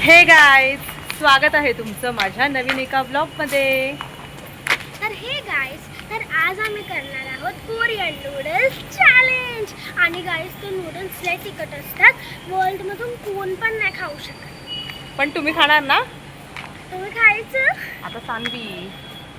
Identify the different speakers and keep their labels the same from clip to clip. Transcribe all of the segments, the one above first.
Speaker 1: हे गाईज, स्वागत आहे तुमचं माझ्या नवीन एका ब्लॉगमध्ये.
Speaker 2: तर हे गाईज, तर आज आम्ही करणार आहोत कोरियन नूडल्स चॅलेंज. आणि गाईज, ते नूडल्स लय तिखट असतात, वर्ल्डमधून कोण पण नाही खाऊ शकत.
Speaker 1: पण तुम्ही खाणार ना?
Speaker 2: तुम्ही खायचं
Speaker 1: आता सानवी.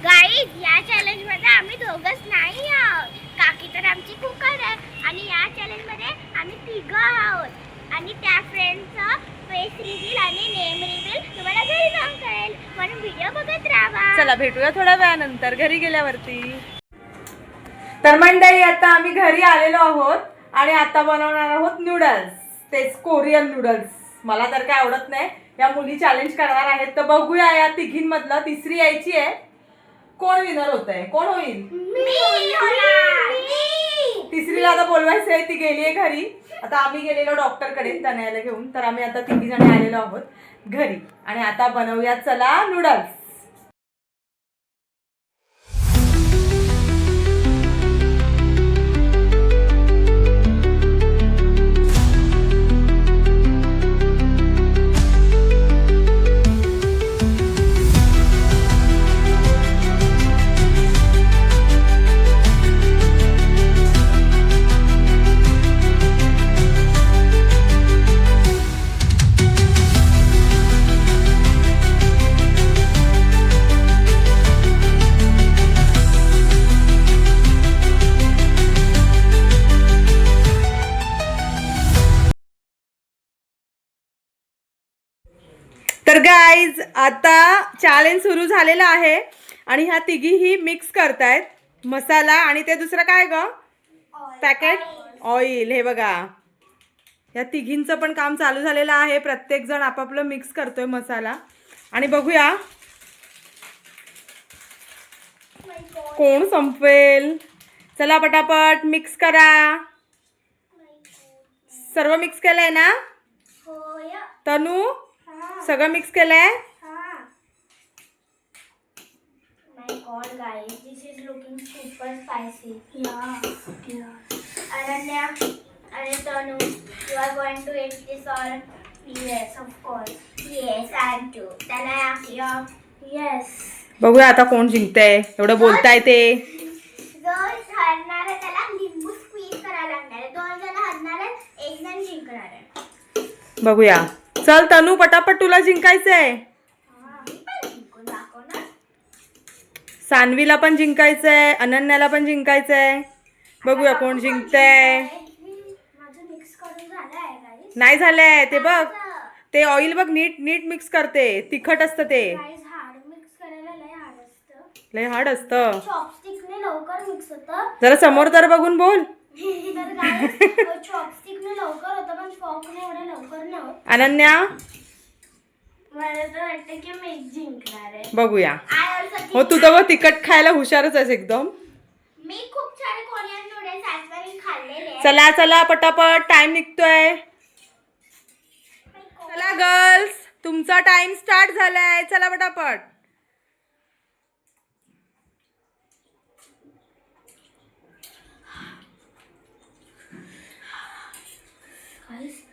Speaker 2: गाईज, या चॅलेंजमध्ये आम्ही दोघंच नाही आहोत. काकी तर आमची कुकर आहे आणि या चॅलेंजमध्ये आम्ही तिघं आहोत. आणि त्या फ्रेंडचं फेस रिव्हील आणि नेम रिव्हील तुम्हाला घरी जाऊन कळेल, म्हणून व्हिडिओ बघत राहा.
Speaker 1: चला भेटूया थोड्या वेळानंतर घरी गेल्यावरती. तर मंडळी, आता आम्ही घरी आलेलो आहोत आणि आता बनवणार आहोत नूडल्स. तेच कोरियन नूडल्स. मला तर काय आवडत नाही. या मुली चॅलेंज करणार आहेत, तर बघूया या तिघींमधलं तिसरी यायची आहे. कोण विनर होत आहे? कोण होईल? तिसरीला आता बोलवायचं आहे, ती गेली आहे घरी. आता आम्ही गेलेलो डॉक्टरकडे तनयाला घेऊन. तर आम्ही आता तिघी जण आलेलो आहोत घरी आणि आता बनवूया चला नूडल्स. तर गाईज, आता चॅलेंज सुरू झालेला आहे आणि ह्या तिघीही मिक्स करतायत मसाला आणि ते दुसरं काय ग? Packet oil. हे बघा, या तिघींचं पण काम चालू झालेलं आहे. प्रत्येक जण आपापलं मिक्स करतोय मसाला आणि बघूया कोण संपवेल. चला पटापट मिक्स करा. सर्व मिक्स केलंय ना तनू? सगळं मिक्स केलंय?
Speaker 2: My God, guys, this is looking super spicy. Yeah. Ananya and Tanu, you are going to eat this all? Yes, of course. Yes, I do. Then I ask you. Yes.
Speaker 1: बघूया आता कोण जिंकतंय. एवढं बोलताय ते.
Speaker 2: जो हरणार आहे त्याला लिंबू स्क्वीज करायला लागणार आहे. 2 जण हरणार आहेत, 1 जण जिंकणार आहे.
Speaker 1: बघूया. चल तनू, पटापट तुला जिंकायचंय.
Speaker 2: मी पण जिंकून दाखवणार.
Speaker 1: सानवीला पण जिंकायचंय, अनन्याला पण जिंकायचंय. बघूया कोण जिंकतंय.
Speaker 2: माझं मिक्स करून झालंय गाईस.
Speaker 1: नाही झालंय ते बघ. ते ऑइल बघ, नीट नीट मिक्स करते. तिखट असतं ते.
Speaker 2: गाईस, हार्ड मिक्स करायला लय हार्ड असतं.
Speaker 1: लय हार्ड असतं.
Speaker 2: चॉपस्टिकने लवकर मिक्स होतं.
Speaker 1: जरा समोर तर बघून बोल.
Speaker 2: तर गाईस, चॉपस्टिकने लवकर होतं पण फॉकने एवढं लवकर नाही होत.
Speaker 1: अनन्या,
Speaker 2: मला तर वाटतं की मी जिंकणार आहे.
Speaker 1: बघूया.
Speaker 2: I also think
Speaker 1: हो, तू तर बघ तिखट खायला हुशारच आहेस एकदम.
Speaker 2: मी खूप सारे कोरियन नूडल्स आजपर्यंत खाल्लेले आहेत.
Speaker 1: चला चला पटापट, टाइम निघतोय. चला गर्ल्स, तुमचा टाइम स्टार्ट झालाय. चला पटापट.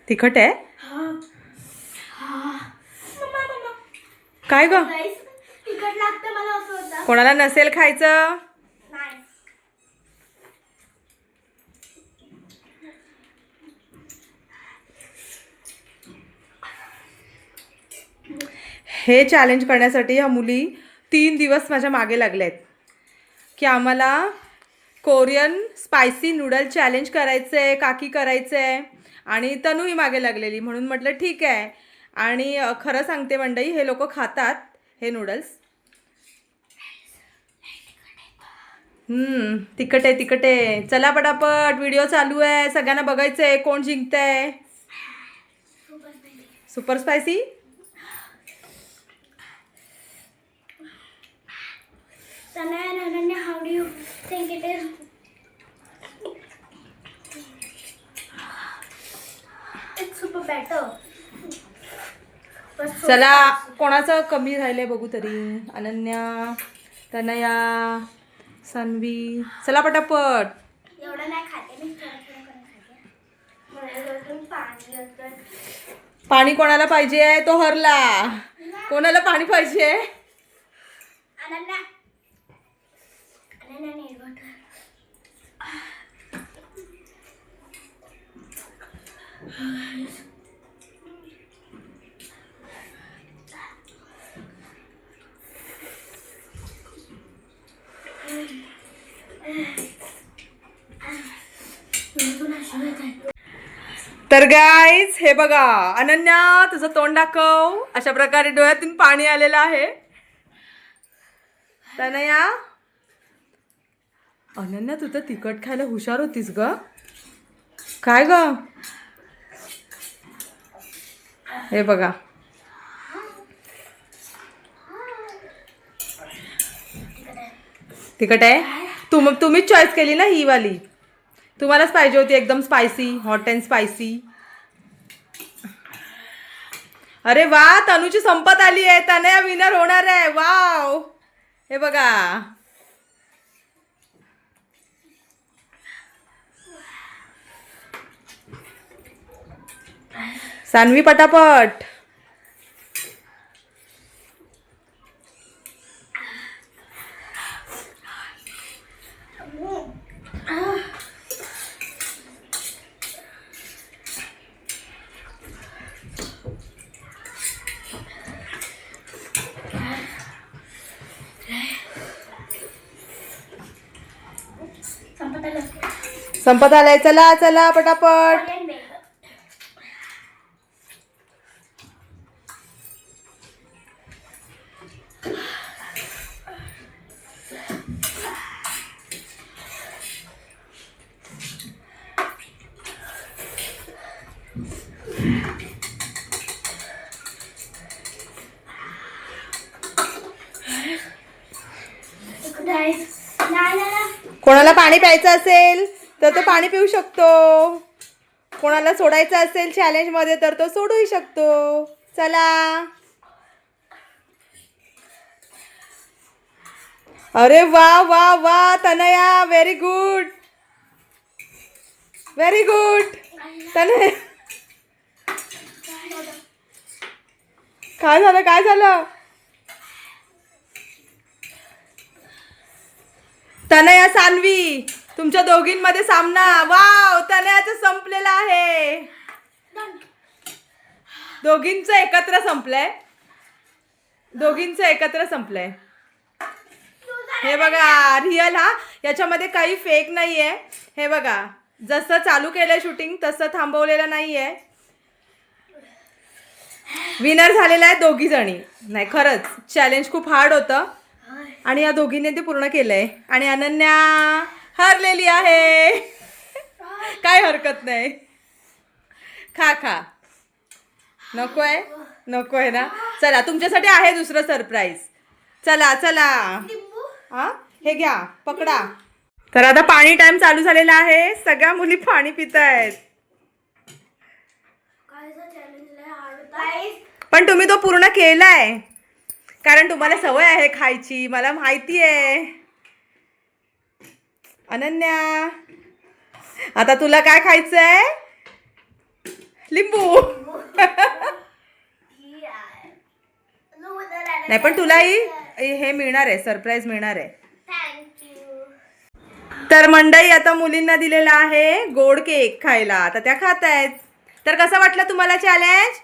Speaker 1: तिखट आहे काय ग?
Speaker 2: गाईस, तिखट लागतं मला असं होतं.
Speaker 1: कोणाला नसेल खायचं?
Speaker 2: नाही.
Speaker 1: हे चॅलेंज करण्यासाठी ह्या मुली 3 दिवस माझ्या मागे लागल्या आहेत की आम्हाला कोरियन स्पायसी नूडल चॅलेंज करायचं आहे, काकी करायचं आहे. आणि तनूही मागे लागलेली, म्हणून म्हटलं ठीक आहे. आणि खरं सांगते मंडळी, हे लोक खातात हे नूडल्स. तिखट आहे, तिखट आहे. चला पटापट, व्हिडिओ चालू आहे, सगळ्यांना बघायचं आहे कोण जिंकतंय. Super spicy.
Speaker 2: Tanaya and Ananya, how do you think it is? It's super better.
Speaker 1: चला, कोणाचं कमी राहिलंय बघू तरी. अनन्या, तनया, सानवी. चला पटापट.
Speaker 2: एवढं नाही खाते मी, थोडं थोडं करून खाते. मला पाणी
Speaker 1: पाणी कोणाला पाहिजे तो हरला. कोणाला पाणी पाहिजे?
Speaker 2: अनन्या. अनन्या नेल बटर.
Speaker 1: तर गाईज हे बघा, अनन्या तुझं तोंड दाखव. अशा प्रकारे डोळ्यातून पाणी आलेलं आहे. तनया, अनन्या तू तर तिखट खायला हुशार होतीस ग. काय ग? हे बघा, तिखट आहे. तुम्हीच चॉईस केली ना ही वाली. तुम्हालाच पाहिजे होती एकदम स्पायसी, हॉट अँड स्पायसी. अरे वा, तनूची संपत आली आहे. तनया विनर होणार आहे. वाव, हे बघा. सान्वी पटापट. संपत आलाय. चला चला पटापट. कोणाला पाणी प्यायचं असेल तर तो पाणी पिऊ शकतो. कोणाला सोडायचं असेल चॅलेंज मध्ये तर तो सोडूही शकतो. चला. अरे वा वा वा Tanaya, very good, very good. Tanaya, काय झालं काय झालं? तनया सान्वी, तुमच्या दोघींमध्ये सामना. वाव, तनयाचं संपलेलं आहे. दोघींचं एकत्र संपलंय. दोघींचं एकत्र संपलंय. हे बघा रिअल. हा, याच्यामध्ये काही फेक नाहीये. हे बघा, जसं चालू केलंय शूटिंग तसं थांबवलेलं नाहीये. विनर झालेला आहे दोघी जणी. नाही खरंच चॅलेंज खूप हार्ड होतं आणि या दोघींनी ते पूर्ण केलंय. आणि अनन्या हरलेली आहे. काय हरकत नाही. खा खा. नकोय? नकोय ना. चला, तुमच्यासाठी आहे दुसरं सरप्राईज. चला चला. हा, हे घ्या, पकडा. तर आता पाणी टाइम चालू झालेला आहे. सगळ्या मुली पाणी पित आहेत. पण तुम्ही तो पूर्ण केलाय कारण तुम्हाला सवय आहे खायची. मला माहिती आहे. अनन्या, आता तुला काय खायचंय? लिंबू. नाही पण तुलाही हे मिळणार आहे, सरप्राईज मिळणार आहे. तर मंडळी, आता मुलींना दिलेला आहे गोड केक खायला. आता त्या खात आहेत. तर कसं वाटलं तुम्हाला चॅलेंज?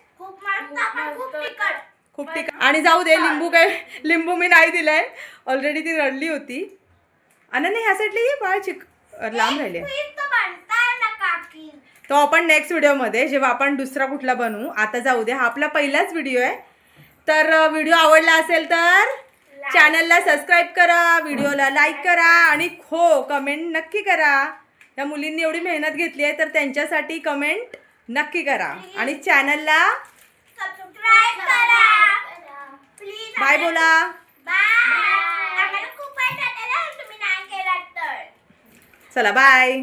Speaker 1: खूप तिखट. आणि जाऊ दे, लिंबू मी नाही दिलाय. ऑलरेडी ती रडली होती. अनन्या ह्या साईडला ये, बाळ लांब राहिले. तो आपण नेक्स्ट व्हिडिओमध्ये जेव्हा आपण दुसरा कुठला बनवू. आता जाऊ दे, हा आपला पहिलाच व्हिडिओ आहे. तर व्हिडिओ आवडला असेल तर चॅनलला सबस्क्राईब करा, व्हिडिओला लाईक करा आणि हो कमेंट नक्की करा. या मुलींनी एवढी मेहनत घेतली आहे तर त्यांच्यासाठी कमेंट नक्की करा. आणि चॅनलला
Speaker 2: सबस्क्राइब करा. प्लीज
Speaker 1: बाय बोला.
Speaker 2: बाय. आम्हाला खूप वाईट वाटलं तुम्ही नाही केलात तर.
Speaker 1: चला बाय.